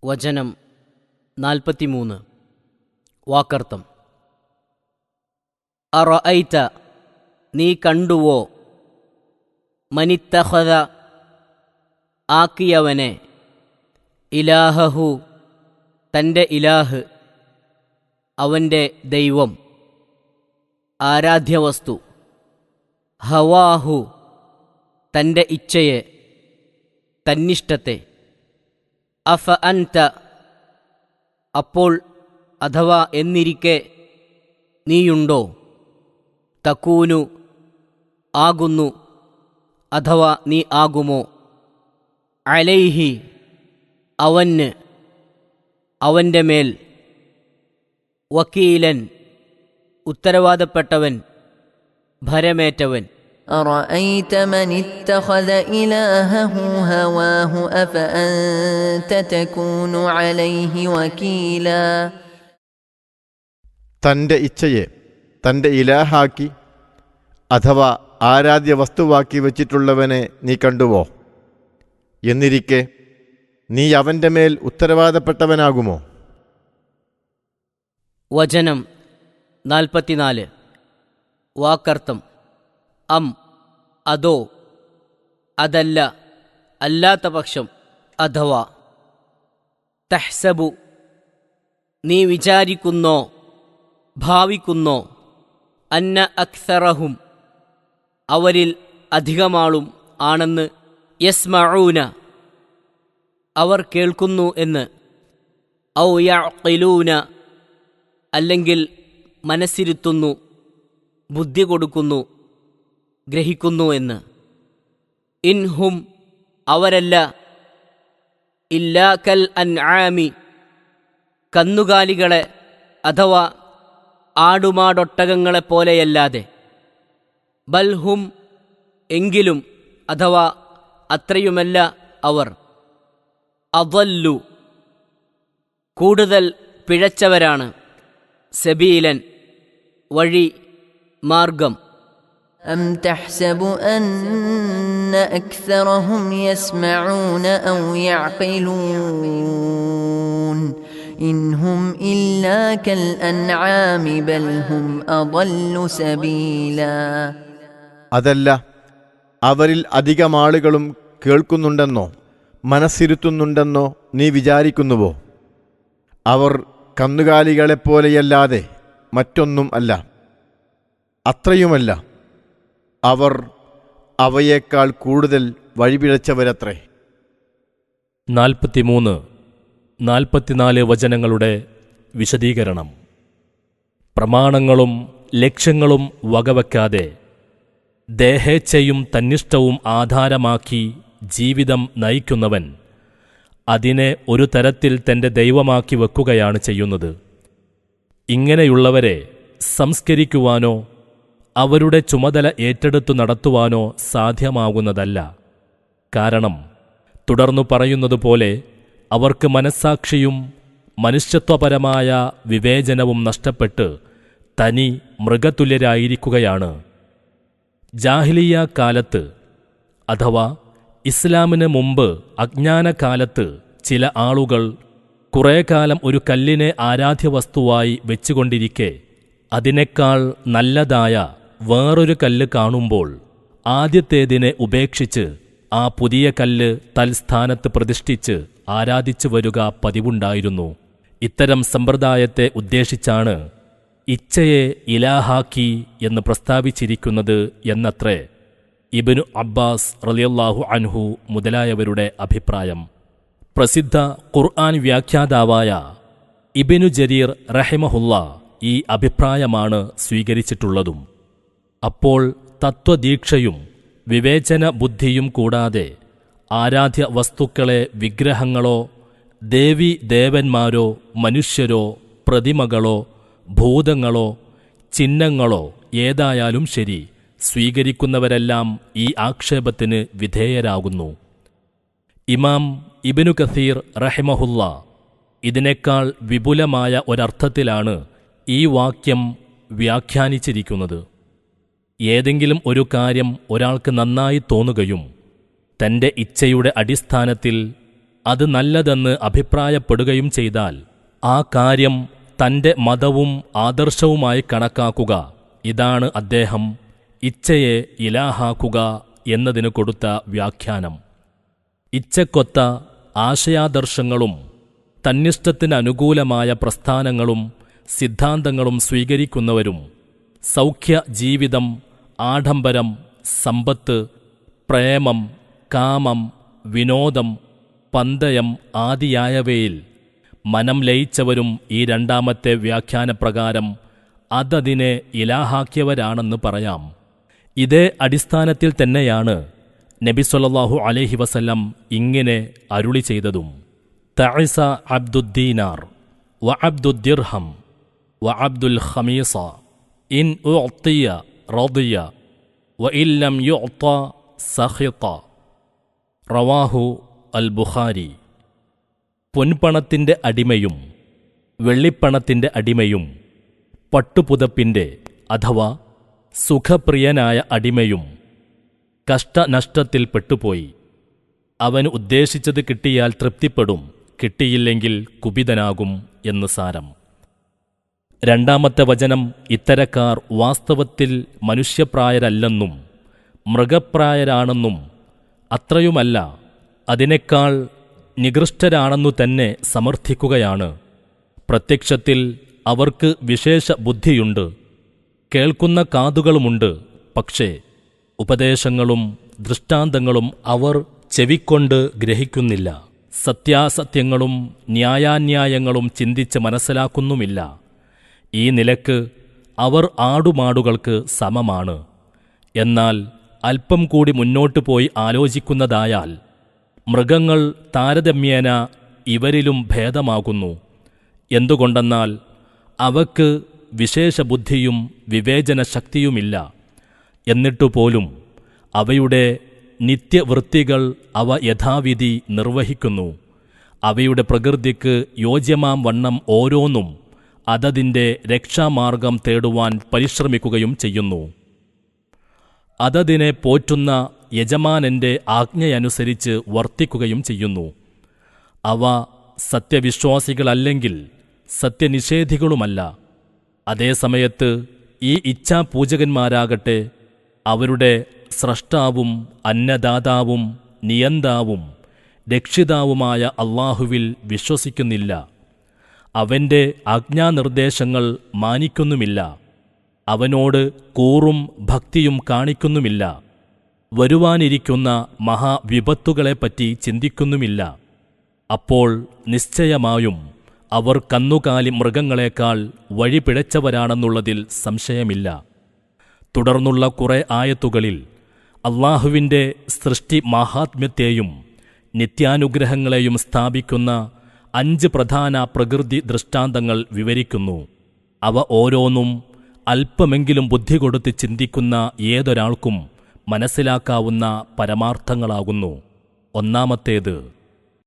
വചനം 43. വാക്കർത്ഥം. അറഅയ്ത, നീ കണ്ടുവോ, മനിത്തഖദ, ആക്കിയവനെ, ഇലാഹഹു, തൻ്റെ ഇലാഹ്, അവൻ്റെ ദൈവം, ആരാധ്യവസ്തു, ഹവാഹു, തൻ്റെ ഇച്ഛയെ, തന്നിഷ്ടത്തെ, അഫ അൻത, അപ്പോൾ അഥവാ എന്നിരിക്കെ നീയുണ്ടോ, തകൂനു, ആകുന്നു, അഥവാ നീ ആകുമോ, അലൈഹി, അവന്, അവൻ്റെ മേൽ, വക്കീലൻ, ഉത്തരവാദപ്പെട്ടവൻ, ഭരമേറ്റവൻ. أرأيت من اتخذ إلهه هواه أفأنت تكون عليه وكيلا. തൻ്റെ ഇച്ഛയെ തൻ്റെ ഇലാഹാക്കി അഥവാ ആരാധ്യ വസ്തുവാക്കി വച്ചിട്ടുള്ളവനെ നീ കണ്ടുവോ? എന്നിരിക്കെ നീ അവൻ്റെ മേൽ ഉത്തരവാദപ്പെട്ടവനാകുമോ? വചനം 44. വാക്കർത്ഥം. അതോ, അതല്ല, അല്ലാത്ത പക്ഷം, അഥവാ, തഹ്സബു, നീ വിചാരിക്കുന്നോ, ഭാവിക്കുന്നോ, അന്ന അക്സറഹും, അവരിൽ അധികമാളും ആണെന്ന്, യസ്മഊന, അവർ കേൾക്കുന്നു എന്ന്, ഔ യഅ്ഖിലൂന, അല്ലെങ്കിൽ മനസ്സിരുത്തുന്നു, ബുദ്ധി കൊടുക്കുന്നു, ഗ്രഹിക്കുന്നു എന്ന്. ഇൻഹും, അവരല്ല, ഇല്ലാ കൽ അൻആമി, കന്നുകാലികളെ അഥവാ ആടുമാടൊട്ടകങ്ങളെപ്പോലെയല്ലാതെ, ബൽഹും, എങ്കിലും അഥവാ അത്രയുമല്ല അവർ, അദല്ലു, കൂടുതൽ പിഴച്ചവരാണ്, സബീലൻ, വഴി, മാർഗം. أم تحسب أن أكثرهم يسمعون أو يعقلون إن هم إلا كالأنعام بل هم أضل سبيلا. അതല്ല, അവരിൽ അധികമാളുകളും കേൾക്കുന്നുണ്ടെന്നോ മനസ്സിരുത്തുന്നുണ്ടെന്നോ നീ വിചാരിക്കുന്നുവോ? അവർ കന്നുകാലികളെപ്പോലെയല്ലാതെ മറ്റൊന്നും അല്ല, അത്രയുമല്ല, അവർ അവയേക്കാൾ കൂടുതൽ വഴിപിഴച്ചവരത്രേ. 43, 44 വചനങ്ങളുടെ വിശദീകരണം. പ്രമാണങ്ങളും ലക്ഷ്യങ്ങളും വകവയ്ക്കാതെ ദേഹേച്ഛയും തന്നിഷ്ടവും ആധാരമാക്കി ജീവിതം നയിക്കുന്നവൻ അതിനെ ഒരു തരത്തിൽ തൻ്റെ ദൈവമാക്കി വെക്കുകയാണ് ചെയ്യുന്നത്. ഇങ്ങനെയുള്ളവരെ സംസ്കരിക്കുവാനോ അവരുടെ ചുമതല ഏറ്റെടുത്തു നടത്തുവാനോ സാധ്യമാകുന്നതല്ല. കാരണം തുടർന്നു പറയുന്നതുപോലെ അവർക്ക് മനസ്സാക്ഷിയും മനുഷ്യത്വപരമായ വിവേചനവും നഷ്ടപ്പെട്ട് തനി മൃഗതുല്യരായിരിക്കുകയാണ്. ജാഹിലിയ്യ കാലത്ത് അഥവാ ഇസ്ലാമിന് മുമ്പ് അജ്ഞാനകാലത്ത് ചില ആളുകൾ കുറേ കാലം ഒരു കല്ലിനെ ആരാധ്യവസ്തുവായി വെച്ചുകൊണ്ടിരിക്കെ അതിനേക്കാൾ നല്ലതായ വേറൊരു കല്ല് കാണുമ്പോൾ ആദ്യത്തേതിനെ ഉപേക്ഷിച്ച് ആ പുതിയ കല്ല് തൽസ്ഥാനത്ത് പ്രതിഷ്ഠിച്ച് ആരാധിച്ചു വരിക പതിവുണ്ടായിരുന്നു. ഇത്തരം സമ്പ്രദായത്തെ ഉദ്ദേശിച്ചാണ് ഇച്ഛയെ ഇലാഹാക്കി എന്ന് പ്രസ്താവിച്ചിരിക്കുന്നത് എന്നത്രേ ഇബ്നു അബ്ബാസ് റളിയല്ലാഹു അൻഹു മുതലായവരുടെ അഭിപ്രായം. പ്രസിദ്ധ ഖുർആൻ വ്യാഖ്യാതാവായ ഇബ്നു ജരീർ റഹിമഹുല്ലാ ഈ അഭിപ്രായമാണ് സ്വീകരിച്ചിട്ടുള്ളതും. അപ്പോൾ തത്വദീക്ഷയും വിവേചന ബുദ്ധിയും കൂടാതെ ആരാധ്യ വസ്തുക്കളെ വിഗ്രഹങ്ങളോ ദേവീ ദേവന്മാരോ മനുഷ്യരോ പ്രതിമകളോ ഭൂതങ്ങളോ ചിഹ്നങ്ങളോ ഏതായാലും ശരി, സ്വീകരിക്കുന്നവരെല്ലാം ഈ ആക്ഷേപത്തിന് വിധേയരാകുന്നു. ഇമാം ഇബ്നു കസീർ റഹിമഹുല്ലാ ഇതിനേക്കാൾ വിപുലമായ ഒരർത്ഥത്തിലാണ് ഈ വാക്യം വ്യാഖ്യാനിച്ചിരിക്കുന്നത്. ഏതെങ്കിലും ഒരു കാര്യം ഒരാൾക്ക് നന്നായി തോന്നുകയും തൻ്റെ ഇച്ഛയുടെ അടിസ്ഥാനത്തിൽ അത് നല്ലതെന്ന് അഭിപ്രായപ്പെടുകയും ചെയ്താൽ ആ കാര്യം തന്റെ മതവും ആദർശവുമായി കണക്കാക്കുക. ഇതാണ് അദ്ദേഹം ഇച്ഛയെ ഇലാഹാക്കുക എന്നതിന് കൊടുത്ത വ്യാഖ്യാനം. ഇച്ഛക്കൊത്ത ആശയാദർശങ്ങളും തന്നിഷ്ടത്തിന് അനുകൂലമായ പ്രസ്ഥാനങ്ങളും സിദ്ധാന്തങ്ങളും സ്വീകരിക്കുന്നവരും സൗഖ്യ ജീവിതം, ആഡംബരം, സമ്പത്ത്, പ്രേമം, കാമം, വിനോദം, പന്തയം ആദിയായവയിൽ മനം ലയിച്ചവരും ഈ രണ്ടാമത്തെ വ്യാഖ്യാനപ്രകാരം അതതിനെ ഇലാഹാക്കിയവരാണെന്ന് പറയാം. ഇതേ അടിസ്ഥാനത്തിൽ തന്നെയാണ് നബി സല്ലല്ലാഹു അലൈഹി വസല്ലം ഇങ്ങനെ അരുളി ചെയ്തതും: തഅസ അബ്ദുദ്ദീനാർ വ അബ്ദുദ്ദിർഹം വ അബ്ദുൽ ഖമീസ ഇൻ ഉഅ്തിയ റദിയ വ ഇല്ലം യുഅ്ത സഖിത. റവാഹു അൽ ബുഖാരി. പൊൻപണത്തിൻ്റെ അടിമയും വെള്ളിപ്പണത്തിൻ്റെ അടിമയും പട്ടുപുതപ്പിൻ്റെ അഥവാ സുഖപ്രിയനായ അടിമയും കഷ്ടനഷ്ടത്തിൽ പെട്ടുപോയി. അവന് ഉദ്ദേശിച്ചത് കിട്ടിയാൽ തൃപ്തിപ്പെടും, കിട്ടിയില്ലെങ്കിൽ കുപിതനാകും എന്ന് സാരം. രണ്ടാമത്തെ വചനം ഇത്തരക്കാർ വാസ്തവത്തിൽ മനുഷ്യപ്രായരല്ലെന്നും മൃഗപ്രായരാണെന്നും അത്രയുമല്ല അതിനേക്കാൾ നികൃഷ്ടരാണെന്നു തന്നെ സമർത്ഥിക്കുകയാണ്. പ്രത്യക്ഷത്തിൽ അവർക്ക് വിശേഷ ബുദ്ധിയുണ്ട്, കേൾക്കുന്ന കാതുകളുമുണ്ട്. പക്ഷേ ഉപദേശങ്ങളും ദൃഷ്ടാന്തങ്ങളും അവർ ചെവിക്കൊണ്ട് ഗ്രഹിക്കുന്നില്ല. സത്യാസത്യങ്ങളും ന്യായാന്യായങ്ങളും ചിന്തിച്ച് മനസ്സിലാക്കുന്നുമില്ല. ഈ നിലക്ക് അവർ ആടുമാടുകൾക്ക് സമമാണ്. എന്നാൽ അല്പം കൂടി മുന്നോട്ടു പോയി ആലോചിക്കുന്നതായാൽ മൃഗങ്ങൾ താരതമ്യേന ഇവരിലും ഭേദമാകുന്നു. എന്തുകൊണ്ടെന്നാൽ അവക്ക് വിശേഷബുദ്ധിയും വിവേചനശക്തിയുമില്ല. എന്നിട്ടുപോലും അവയുടെ നിത്യവൃത്തികൾ അവ യഥാവിധി നിർവഹിക്കുന്നു. അവയുടെ പ്രകൃതിക്ക് യോജ്യമാം വണ്ണം ഓരോന്നും അതതിൻ്റെ രക്ഷാമാർഗം തേടുവാൻ പരിശ്രമിക്കുകയും ചെയ്യുന്നു. അതതിനെ പോറ്റുന്ന യജമാനന്റെ ആജ്ഞയനുസരിച്ച് വർത്തിക്കുകയും ചെയ്യുന്നു. അവ സത്യവിശ്വാസികളല്ലെങ്കിൽ സത്യനിഷേധികളുമല്ല. അതേസമയത്ത് ഈ ഇച്ഛാപൂജകന്മാരാകട്ടെ അവരുടെ സ്രഷ്ടാവും അന്നദാതാവും നിയന്താവും രക്ഷിതാവുമായ അള്ളാഹുവിൽ വിശ്വസിക്കുന്നില്ല. അവന്റെ ആജ്ഞാനിർദ്ദേശങ്ങൾ മാനിക്കുന്നുമില്ല. അവനോട് കൂറും ഭക്തിയും കാണിക്കുന്നുമില്ല. വരുവാനിരിക്കുന്ന മഹാവിപത്തുകളെപ്പറ്റി ചിന്തിക്കുന്നുമില്ല. അപ്പോൾ നിശ്ചയമായും അവർ കന്നുകാലി മൃഗങ്ങളെക്കാൾ വഴിപിഴച്ചവരാണെന്നുള്ളതിൽ സംശയമില്ല. തുടർന്നുള്ള കുറെ ആയത്തുകളിൽ അള്ളാഹുവിൻ്റെ സൃഷ്ടി മാഹാത്മ്യത്തെയും നിത്യാനുഗ്രഹങ്ങളെയും സ്ഥാപിക്കുന്ന 5 പ്രധാന പ്രകൃതി ദൃഷ്ടാന്തങ്ങൾ വിവരിക്കുന്നു. അവ ഓരോന്നും അല്പമെങ്കിലും ബുദ്ധി കൊടുത്ത് ചിന്തിക്കുന്ന ഏതൊരാൾക്കും മനസ്സിലാക്കാവുന്ന പരമാർത്ഥങ്ങളാകുന്നു. ഒന്നാമത്തേത്